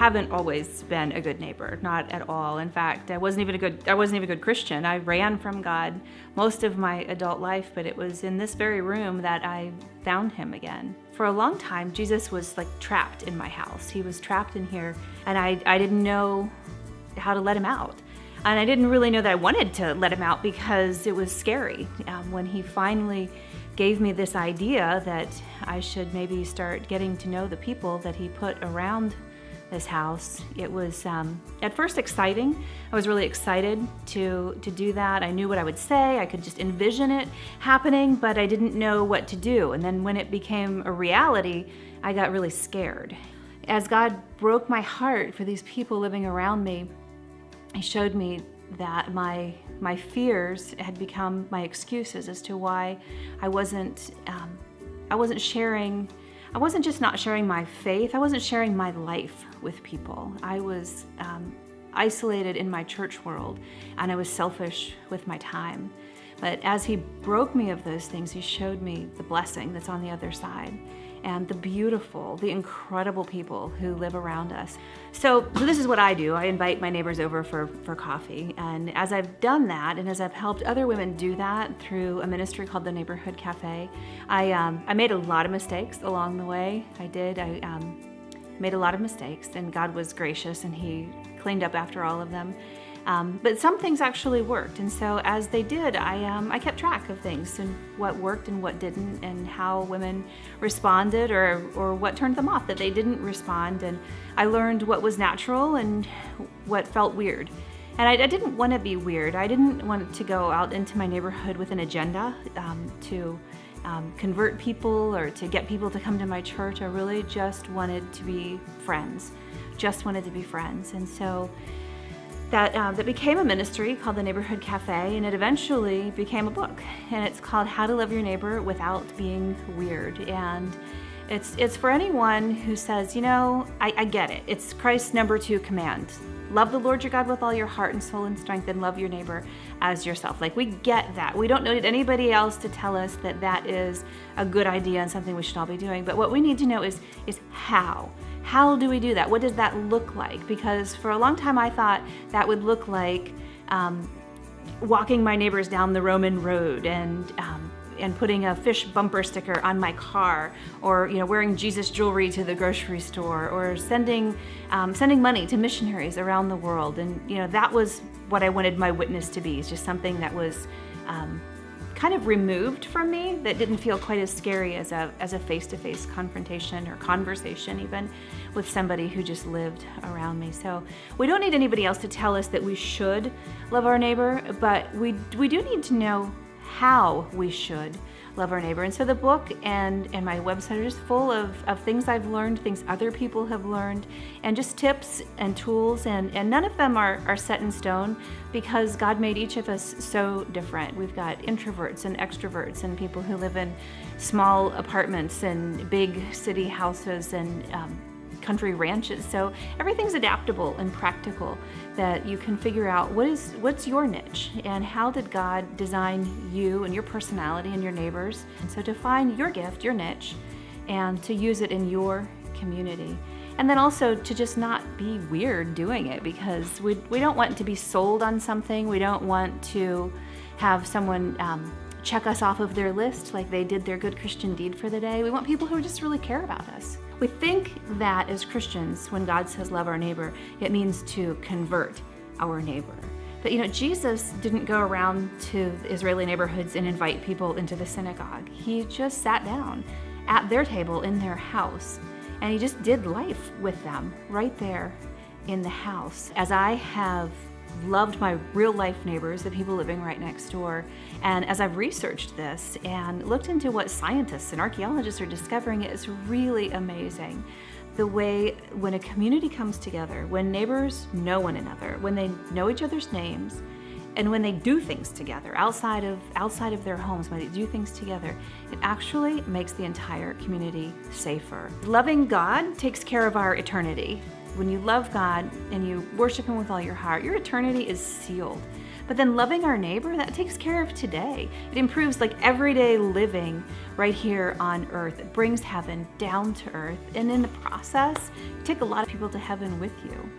haven't always been a good neighbor, not at all. In fact, I wasn't even a good Christian. I ran from God most of my adult life, but it was in this very room that I found him again. For a long time, Jesus was like trapped in my house. He was trapped in here, and I didn't know how to let him out. And I didn't really know that I wanted to let him out because it was scary. When he finally gave me this idea that I should maybe start getting to know the people that he put around this house, it was at first exciting. I was really excited to do that. I knew what I would say. I could just envision it happening, but I didn't know what to do. And then when it became a reality, I got really scared. As God broke my heart for these people living around me, he showed me that my fears had become my excuses as to why I wasn't just not sharing my faith, I wasn't sharing my life with people. I was isolated in my church world, and I was selfish with my time. But as he broke me of those things, he showed me the blessing that's on the other side and the incredible people who live around us. So this is what I do. I invite my neighbors over for coffee. And as I've done that, and as I've helped other women do that through a ministry called the Neighborhood Cafe, I made a lot of mistakes along the way. I made a lot of mistakes, and God was gracious and he cleaned up after all of them. But some things actually worked, and so as they did, I kept track of things and what worked and what didn't, and how women responded or what turned them off, that they didn't respond. And I learned what was natural and what felt weird. And I didn't want to be weird. I didn't want to go out into my neighborhood with an agenda to convert people or to get people to come to my church. I really just wanted to be friends, And so that became a ministry called the Neighborhood Cafe, and it eventually became a book, and it's called How to Love Your Neighbor Without Being Weird. And it's for anyone who says, I get it. It's Christ's number 2 command. Love the Lord your God with all your heart and soul and strength, and love your neighbor as yourself. Like, we get that. We don't need anybody else to tell us that that is a good idea and something we should all be doing. But what we need to know is how. How do we do that? What does that look like? Because for a long time I thought that would look like walking my neighbors down the Roman road and putting a fish bumper sticker on my car, or wearing Jesus jewelry to the grocery store, or sending money to missionaries around the world. And that was what I wanted my witness to be. It's just something that was kind of removed from me, that didn't feel quite as scary as a face-to-face confrontation or conversation even with somebody who just lived around me. So we don't need anybody else to tell us that we should love our neighbor, but we do need to know how we should love our neighbor. And so the book and my website are just full of things I've learned, things other people have learned, and just tips and tools, and none of them are set in stone, because God made each of us so different. We've got introverts and extroverts, and people who live in small apartments and big city houses and country ranches. So everything's adaptable and practical, that you can figure out what's your niche and how did God design you and your personality and your neighbors. And so to find your gift, your niche, and to use it in your community. And then also to just not be weird doing it, because we don't want to be sold on something. We don't want to have someone check us off of their list like they did their good Christian deed for the day. We want people who just really care about us. We think that as Christians, when God says love our neighbor, it means to convert our neighbor. But Jesus didn't go around to Israeli neighborhoods and invite people into the synagogue. He just sat down at their table in their house, and he just did life with them right there in the house. As I have loved my real life neighbors, the people living right next door, and as I've researched this and looked into what scientists and archaeologists are discovering, it's really amazing the way when a community comes together, when neighbors know one another, when they know each other's names, and when they do things together outside of their homes, when they do things together, it actually makes the entire community safer. Loving God takes care of our eternity. When you love God and you worship Him with all your heart, your eternity is sealed. But then loving our neighbor, that takes care of today. It improves like everyday living right here on earth. It brings heaven down to earth. And in the process, you take a lot of people to heaven with you.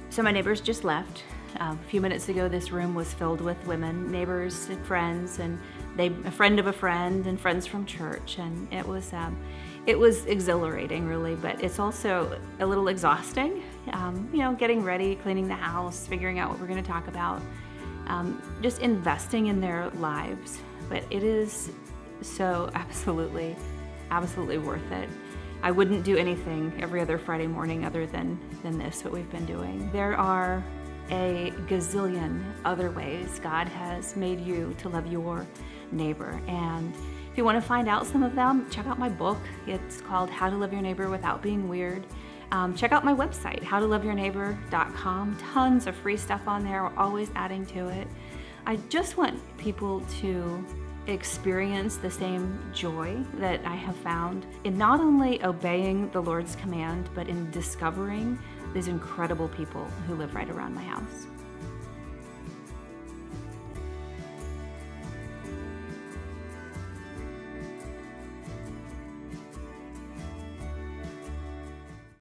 So my neighbors just left. A few minutes ago, this room was filled with women, neighbors and friends, and a friend of a friend and friends from church. And it was exhilarating, really, but it's also a little exhausting. Getting ready, cleaning the house, figuring out what we're going to talk about, just investing in their lives. But it is so absolutely worth it. I wouldn't do anything every other Friday morning other than this, what we've been doing. There are a gazillion other ways God has made you to love your neighbor. And if you want to find out some of them, check out my book. It's called How to Love Your Neighbor Without Being Weird. Check out my website, howtoloveyourneighbor.com. Tons of free stuff on there. We're always adding to it. I just want people to experience the same joy that I have found in not only obeying the Lord's command, but in discovering these incredible people who live right around my house.